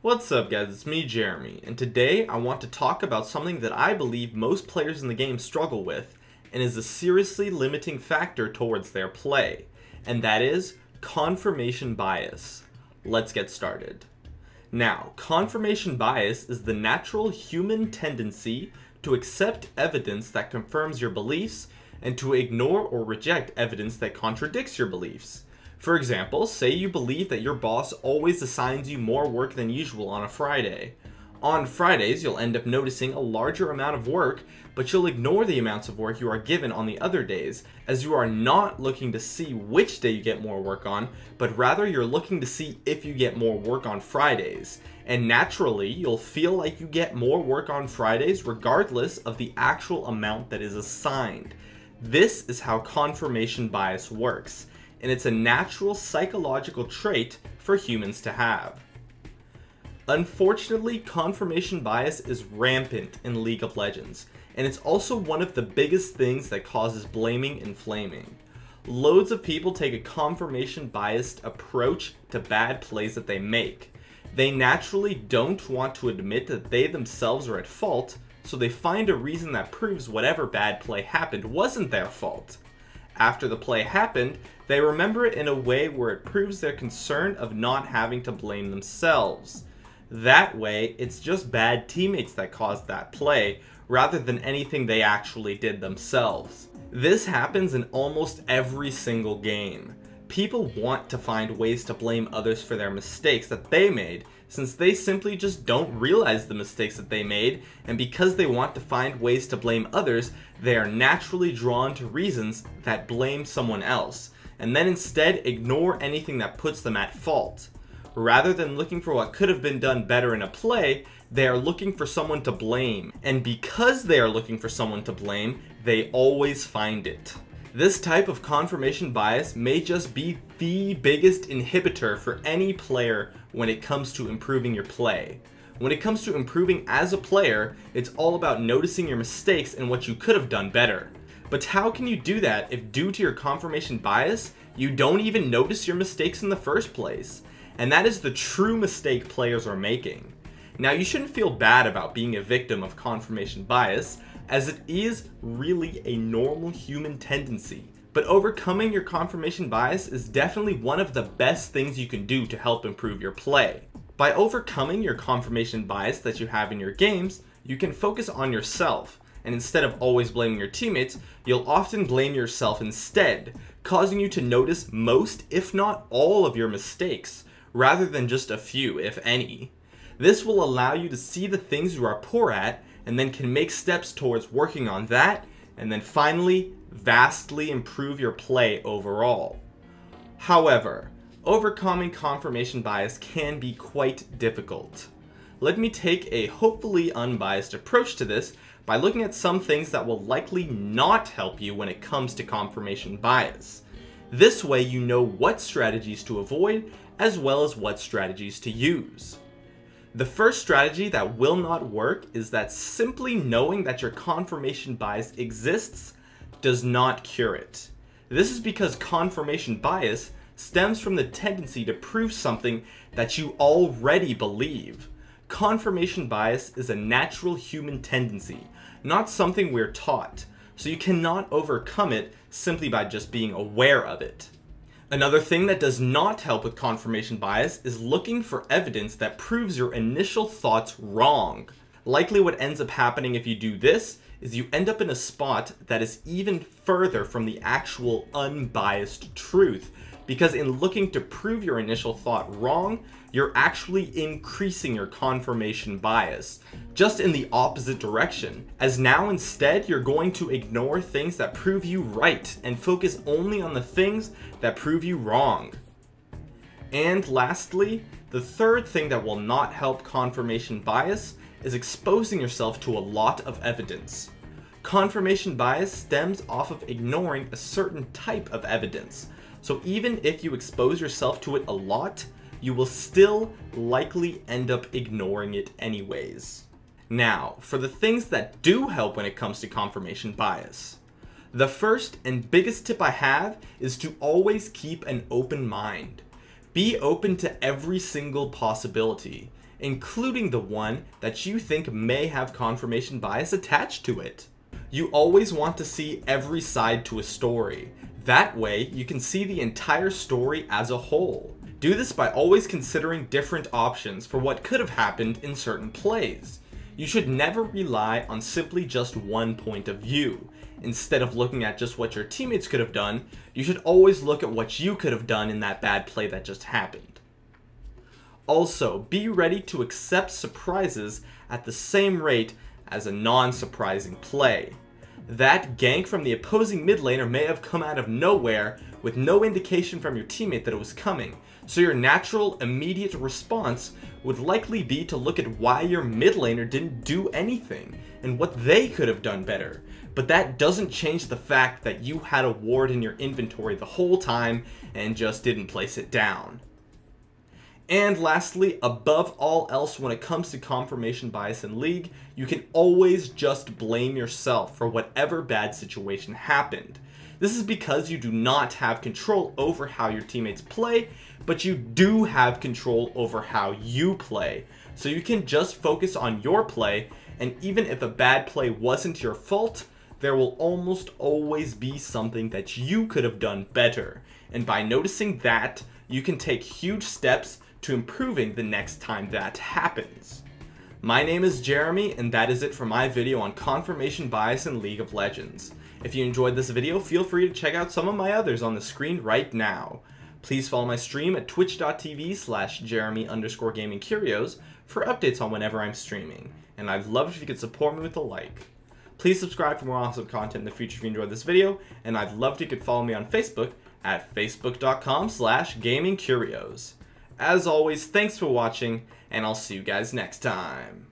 What's up guys, it's me Jeremy, and today I want to talk about something that I believe most players in the game struggle with, and is a seriously limiting factor towards their play, and that is confirmation bias. Let's get started. Now, confirmation bias is the natural human tendency to accept evidence that confirms your beliefs and to ignore or reject evidence that contradicts your beliefs. For example, say you believe that your boss always assigns you more work than usual on a Friday. On Fridays, you'll end up noticing a larger amount of work, but you'll ignore the amounts of work you are given on the other days, as you are not looking to see which day you get more work on, but rather you're looking to see if you get more work on Fridays. And naturally, you'll feel like you get more work on Fridays regardless of the actual amount that is assigned. This is how confirmation bias works, and it's a natural psychological trait for humans to have. Unfortunately, confirmation bias is rampant in League of Legends, and it's also one of the biggest things that causes blaming and flaming. Loads of people take a confirmation biased approach to bad plays that they make. They naturally don't want to admit that they themselves are at fault, so they find a reason that proves whatever bad play happened wasn't their fault. After the play happened, they remember it in a way where it proves their concern of not having to blame themselves. That way, it's just bad teammates that caused that play, rather than anything they actually did themselves. This happens in almost every single game. People want to find ways to blame others for their mistakes that they made, since they simply just don't realize the mistakes that they made, and because they want to find ways to blame others, they are naturally drawn to reasons that blame someone else, and then instead ignore anything that puts them at fault. Rather than looking for what could have been done better in a play, they are looking for someone to blame, and because they are looking for someone to blame, they always find it. This type of confirmation bias may just be the biggest inhibitor for any player when it comes to improving your play. When it comes to improving as a player, it's all about noticing your mistakes and what you could have done better. But how can you do that if, due to your confirmation bias, you don't even notice your mistakes in the first place? And that is the true mistake players are making. Now, you shouldn't feel bad about being a victim of confirmation bias, as it is really a normal human tendency. But overcoming your confirmation bias is definitely one of the best things you can do to help improve your play. By overcoming your confirmation bias that you have in your games, you can focus on yourself, and instead of always blaming your teammates, you'll often blame yourself instead, causing you to notice most, if not all, of your mistakes, rather than just a few, if any. This will allow you to see the things you are poor at, and then can make steps towards working on that, and then finally, vastly improve your play overall. However, overcoming confirmation bias can be quite difficult. Let me take a hopefully unbiased approach to this by looking at some things that will likely not help you when it comes to confirmation bias. This way you know what strategies to avoid, as well as what strategies to use. The first strategy that will not work is that simply knowing that your confirmation bias exists does not cure it. This is because confirmation bias stems from the tendency to prove something that you already believe. Confirmation bias is a natural human tendency, not something we're taught, so you cannot overcome it simply by just being aware of it. Another thing that does not help with confirmation bias is looking for evidence that proves your initial thoughts wrong. Likely what ends up happening if you do this is you end up in a spot that is even further from the actual unbiased truth, because in looking to prove your initial thought wrong, you're actually increasing your confirmation bias, just in the opposite direction, as now instead you're going to ignore things that prove you right and focus only on the things that prove you wrong. And lastly, the third thing that will not help confirmation bias is exposing yourself to a lot of evidence. Confirmation bias stems off of ignoring a certain type of evidence, so even if you expose yourself to it a lot, you will still likely end up ignoring it anyways. Now, for the things that do help when it comes to confirmation bias. The first and biggest tip I have is to always keep an open mind. Be open to every single possibility. including the one that you think may have confirmation bias attached to it. You always want to see every side to a story. That way, you can see the entire story as a whole. Do this by always considering different options for what could have happened in certain plays. You should never rely on simply just one point of view. Instead of looking at just what your teammates could have done, you should always look at what you could have done in that bad play that just happened. Also, be ready to accept surprises at the same rate as a non-surprising play. That gank from the opposing mid laner may have come out of nowhere with no indication from your teammate that it was coming, so your natural, immediate response would likely be to look at why your mid laner didn't do anything and what they could have done better. But that doesn't change the fact that you had a ward in your inventory the whole time and just didn't place it down. And lastly, above all else, when it comes to confirmation bias in League, you can always just blame yourself for whatever bad situation happened. This is because you do not have control over how your teammates play, but you do have control over how you play. So you can just focus on your play, and even if a bad play wasn't your fault, there will almost always be something that you could have done better. And by noticing that, you can take huge steps to improving the next time that happens. My name is Jeremy, and that is it for my video on confirmation bias in League of Legends. If you enjoyed this video, feel free to check out some of my others on the screen right now. Please follow my stream at twitch.tv/Jeremy_gaming_Curios for updates on whenever I'm streaming, and I'd love it if you could support me with a like. Please subscribe for more awesome content in the future if you enjoyed this video, and I'd love it if you could follow me on Facebook at facebook.com/gamingcurios. As always, thanks for watching, and I'll see you guys next time.